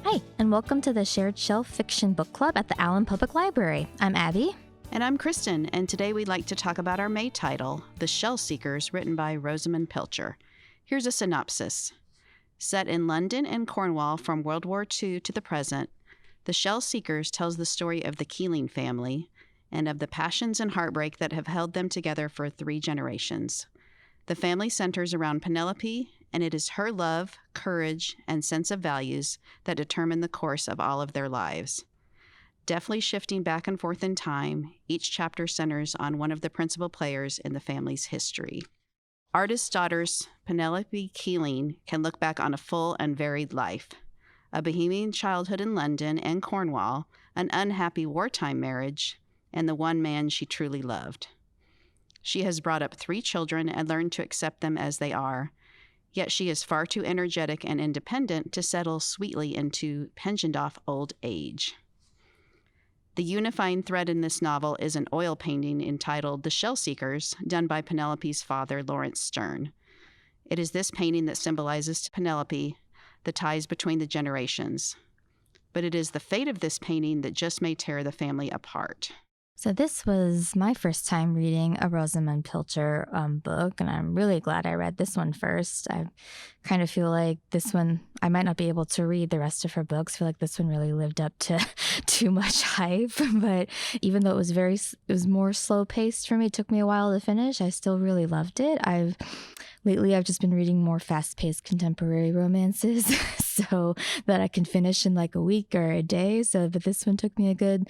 Hi, and welcome to the Shared Shelf Fiction Book Club at the Allen Public Library. I'm Abby. And I'm Kristen, and today we'd like to talk about our May title, The Shell Seekers, written by Rosamunde Pilcher. Here's a synopsis. Set in London and Cornwall from World War II to the present, The Shell Seekers tells the story of the Keeling family and of the passions and heartbreak that have held them together for 3 generations. The family centers around Penelope, and it is her love, courage, and sense of values that determine the course of all of their lives. Deftly shifting back and forth in time, each chapter centers on one of the principal players in the family's history. Artist daughters Penelope Keeling can look back on a full and varied life. A bohemian childhood in London and Cornwall, an unhappy wartime marriage, and the one man she truly loved. She has brought up 3 children and learned to accept them as they are, yet she is far too energetic and independent to settle sweetly into pensioned-off old age. The unifying thread in this novel is an oil painting entitled The Shell Seekers, done by Penelope's father, Lawrence Stern. It is this painting that symbolizes to Penelope the ties between the generations. But it is the fate of this painting that just may tear the family apart. So this was my first time reading a Rosamunde Pilcher book, and I'm really glad I read this one first. I kind of feel like this one, I might not be able to read the rest of her books. I feel like this one really lived up to too much hype, but even though it was more slow-paced for me, it took me a while to finish, I still really loved it. Lately, I've just been reading more fast-paced contemporary romances so that I can finish in like a week or a day. But this one took me a good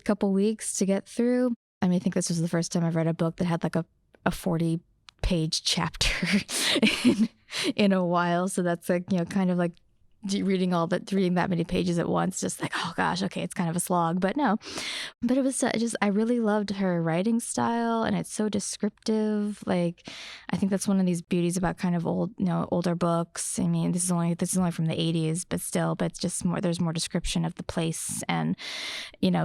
couple weeks to get through. I think this was the first time I've read a book that had like a 40-page chapter in a while. So that's like, kind of like reading that many pages at once, just like, oh gosh, okay, it's kind of a slog, but no. But it was I really loved her writing style, and it's so descriptive. Like, I think that's one of these beauties about kind of older books. This is only from the 80s, but it's just more, there's more description of the place and,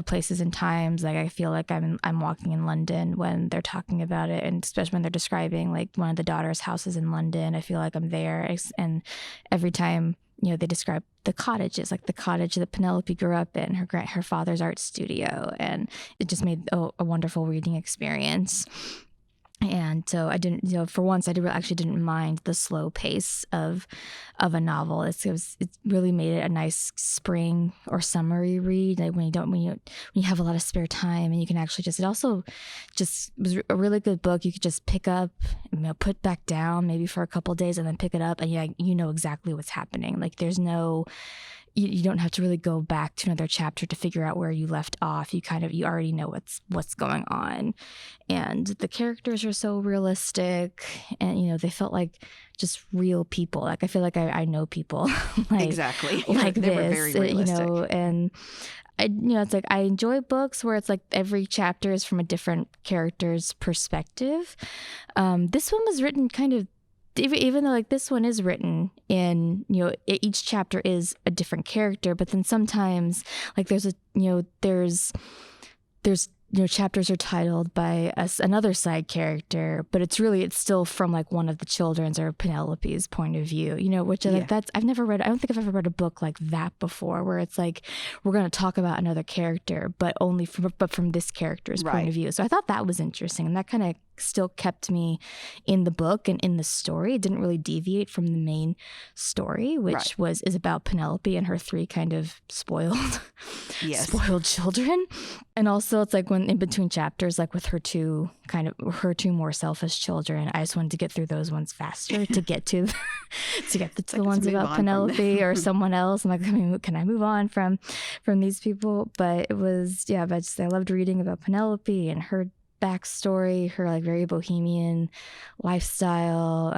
places and times. Like, I feel like I'm walking in London when they're talking about it, and especially when they're describing like one of the daughter's houses in London, I feel like I'm there. And every time they describe the cottages, like the cottage that Penelope grew up in, her father's art studio, and it just made a wonderful reading experience. And so I didn't, for once, actually didn't mind the slow pace of a novel. It really made it a nice spring or summery read. Like when you have a lot of spare time, and you can actually it also just was a really good book. You could just pick up, put back down maybe for a couple of days, and then pick it up, and you know exactly what's happening. Like there's no. You don't have to really go back to another chapter to figure out where you left off. You already know what's going on, and the characters are so realistic, and they felt like just real people. Like I feel like I know people exactly like they this, were very realistic. And it's like I enjoy books where it's like every chapter is from a different character's perspective. This one was written kind of. Even though like this one is written in, each chapter is a different character, but then sometimes like there's chapters are titled by another side character, but it's still from like one of the children's or Penelope's point of view, which I've never read. I don't think I've ever read a book like that before, where it's like we're going to talk about another character, but from this character's point of view. So I thought that was interesting, and that kind of still kept me in the book and in the story. It didn't really deviate from the main story, which is about Penelope and her 3 kind of spoiled children. And also it's like when in between chapters, like with her 2 more selfish children, I just wanted to get through those ones faster to get to the ones about Penelope or someone else. I'm like, can I move on from these people? But it was, I loved reading about Penelope and her backstory, her like very bohemian lifestyle,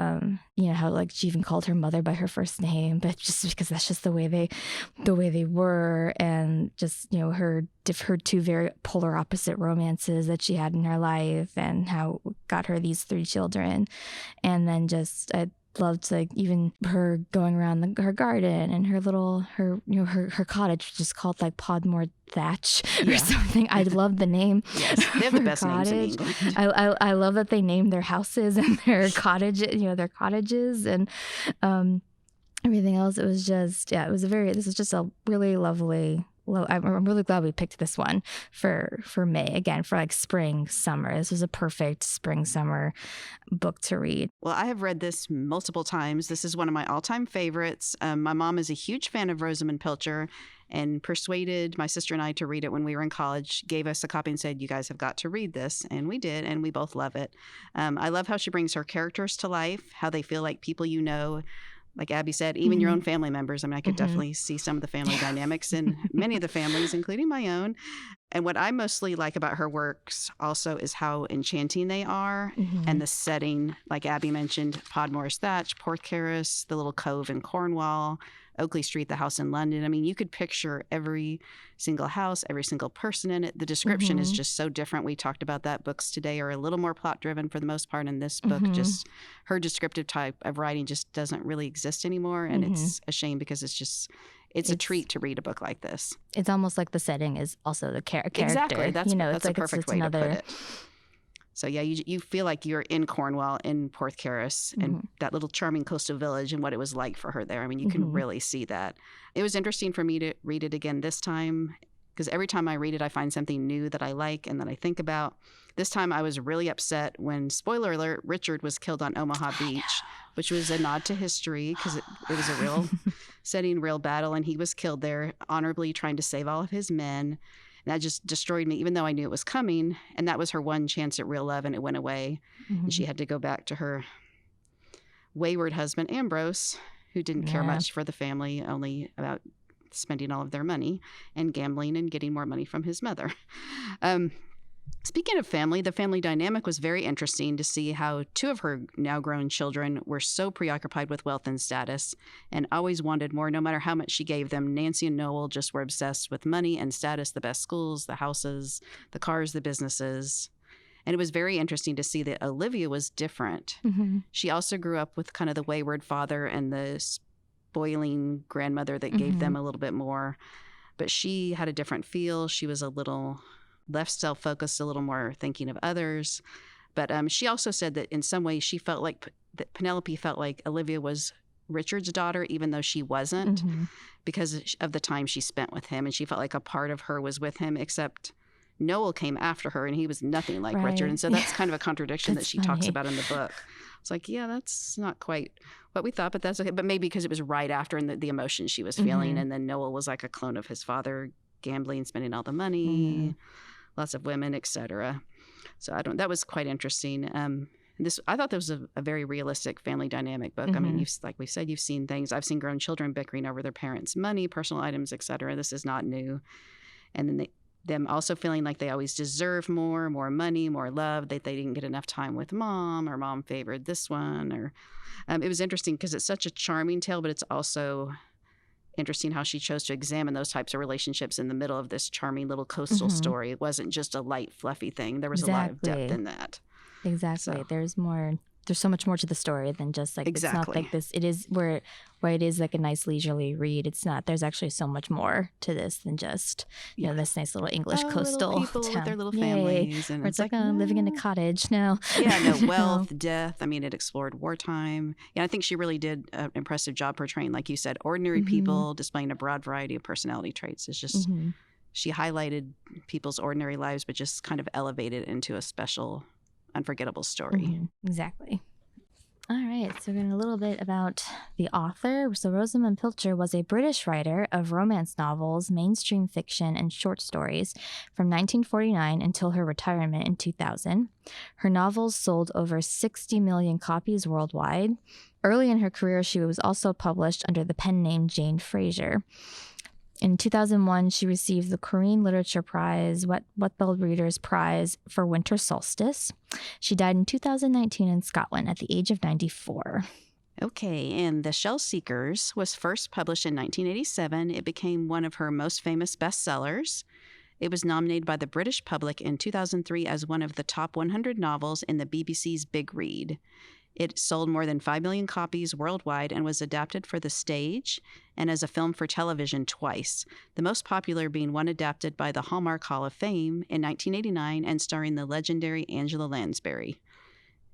how like she even called her mother by her first name, but just because that's just the way they were, and just her 2 very polar opposite romances that she had in her life, and how got her these 3 children. And then just I loved like even her going around her garden and her cottage, which is called like Podmore Thatch or something. I love the name. Yes, they have the best names in England. I love that they name their houses and their cottage, their cottages, and everything else, it was just, yeah, this was just a really lovely, I'm really glad we picked this one for May, again, for like spring, summer. This was a perfect spring, summer book to read. Well, I have read this multiple times. This is one of my all-time favorites. My mom is a huge fan of Rosamunde Pilcher and persuaded my sister and I to read it when we were in college, gave us a copy and said, you guys have got to read this. And we did, and we both love it. I love how she brings her characters to life, how they feel like people you know. Like Abby said, even your own family members. I mean, I could definitely see some of the family dynamics in many of the families, including my own. And what I mostly like about her works also is how enchanting they are and the setting, like Abby mentioned, Podmore's Thatch, Porthcaris, the little cove in Cornwall, Oakley Street, the house in London. I mean, you could picture every single house, every single person in it. The description is just so different. We talked about that. Books today are a little more plot driven for the most part. In this book, just her descriptive type of writing just doesn't really exist anymore. And it's a shame because it's a treat to read a book like this. It's almost like the setting is also the character. Exactly. That's it's a like perfect way to put it. So yeah, you feel like you're in Cornwall, in Porthcaris, and that little charming coastal village and what it was like for her there. I mean, you can really see that. It was interesting for me to read it again this time because every time I read it, I find something new that I like and that I think about. This time I was really upset when, spoiler alert, Richard was killed on Omaha Beach, which was a nod to history because it was a real setting, real battle, and he was killed there honorably trying to save all of his men. And that just destroyed me, even though I knew it was coming. And that was her one chance at real love, and it went away. And she had to go back to her wayward husband, Ambrose, who didn't care much for the family, only about spending all of their money and gambling and getting more money from his mother. Speaking of family, the family dynamic was very interesting to see how two of her now grown children were so preoccupied with wealth and status and always wanted more no matter how much she gave them. Nancy and Noel just were obsessed with money and status, the best schools, the houses, the cars, the businesses. And it was very interesting to see that Olivia was different. She also grew up with kind of the wayward father and the spoiling grandmother that gave them a little bit more. But she had a different feel. She was a little less self-focused, a little more thinking of others. But she also said that in some ways she felt like that Penelope felt like Olivia was Richard's daughter, even though she wasn't, because of the time she spent with him. And she felt like a part of her was with him, except Noel came after her and he was nothing like Richard. And so that's kind of a contradiction that she talks about in the book. It's like, yeah, that's not quite what we thought, but that's okay. But maybe because it was right after and the emotion she was feeling. And then Noel was like a clone of his father, gambling, spending all the money, lots of women, etc. So that was quite interesting. I thought this was a very realistic family dynamic book. I mean, like we said, you've seen things. I've seen grown children bickering over their parents' money, personal items, etc. This is not new. And then them also feeling like they always deserve more money, more love, that they didn't get enough time with mom, or mom favored this one. Or it was interesting because it's such a charming tale, but it's also interesting how she chose to examine those types of relationships in the middle of this charming little coastal story. It wasn't just a light, fluffy thing. There was a lot of depth in that. Exactly. So, there's so much more to the story than just like, it's not like this. It is where it is like a nice leisurely read. It's not, there's actually so much more to this than just, you know, this nice little English coastal little people town. with their little families. And it's like, living in a cottage. No. Yeah, no, wealth, death. I mean, it explored wartime. Yeah, I think she really did an impressive job portraying, like you said, ordinary people, displaying a broad variety of personality traits. It's just, she highlighted people's ordinary lives, but just kind of elevated it into a special, unforgettable story. Exactly. All right, so we're going to a little bit about the author. So Rosamunde Pilcher was a British writer of romance novels, mainstream fiction, and short stories from 1949 until her retirement in 2000. Her novels sold over 60 million copies worldwide. Early in her career, she was also published under the pen name Jane Fraser. In 2001, she received the Korean Literature Prize, Wetbell Readers Prize for Winter Solstice. She died in 2019 in Scotland at the age of 94. Okay, and The Shell Seekers was first published in 1987. It became one of her most famous bestsellers. It was nominated by the British public in 2003 as one of the top 100 novels in the BBC's Big Read. It sold more than 5 million copies worldwide and was adapted for the stage and as a film for television twice, the most popular being one adapted by the Hallmark Hall of Fame in 1989 and starring the legendary Angela Lansbury.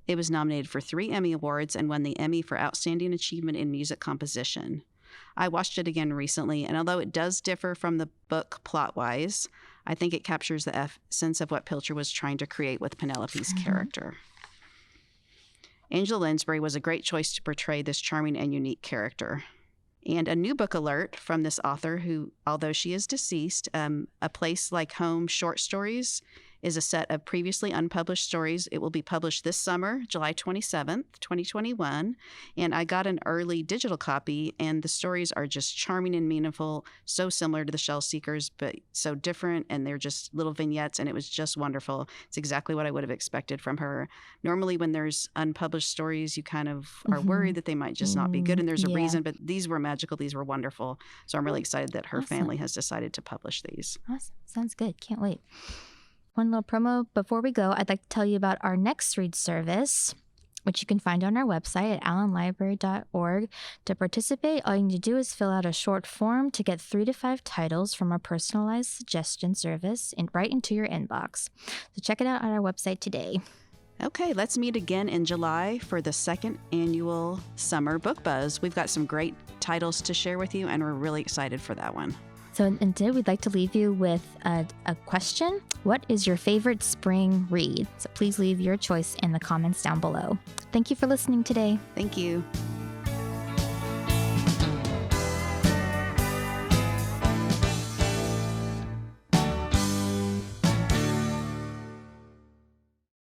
It was nominated for 3 Emmy Awards and won the Emmy for Outstanding Achievement in Music Composition. I watched it again recently, and although it does differ from the book plot-wise, I think it captures the sense of what Pilcher was trying to create with Penelope's character. Angela Lansbury was a great choice to portray this charming and unique character. And a new book alert from this author who, although she is deceased, A Place Like Home Short Stories is a set of previously unpublished stories. It will be published this summer, July 27th, 2021. And I got an early digital copy, and the stories are just charming and meaningful, so similar to The Shell Seekers, but so different, and they're just little vignettes, and it was just wonderful. It's exactly what I would have expected from her. Normally, when there's unpublished stories, you kind of are worried that they might just not be good, and there's a reason, but these were magical. These were wonderful. So I'm really excited that her family has decided to publish these. Awesome. Sounds good. Can't wait. One little promo before we go, I'd like to tell you about our next read service, which you can find on our website at allenlibrary.org. To participate, all you need to do is fill out a short form to get 3 to 5 titles from our personalized suggestion service right into your inbox. So check it out on our website today. Okay, let's meet again in July for the 2nd annual Summer Book Buzz. We've got some great titles to share with you, and we're really excited for that one. So instead, we'd like to leave you with a question. What is your favorite spring read? So please leave your choice in the comments down below. Thank you for listening today. Thank you.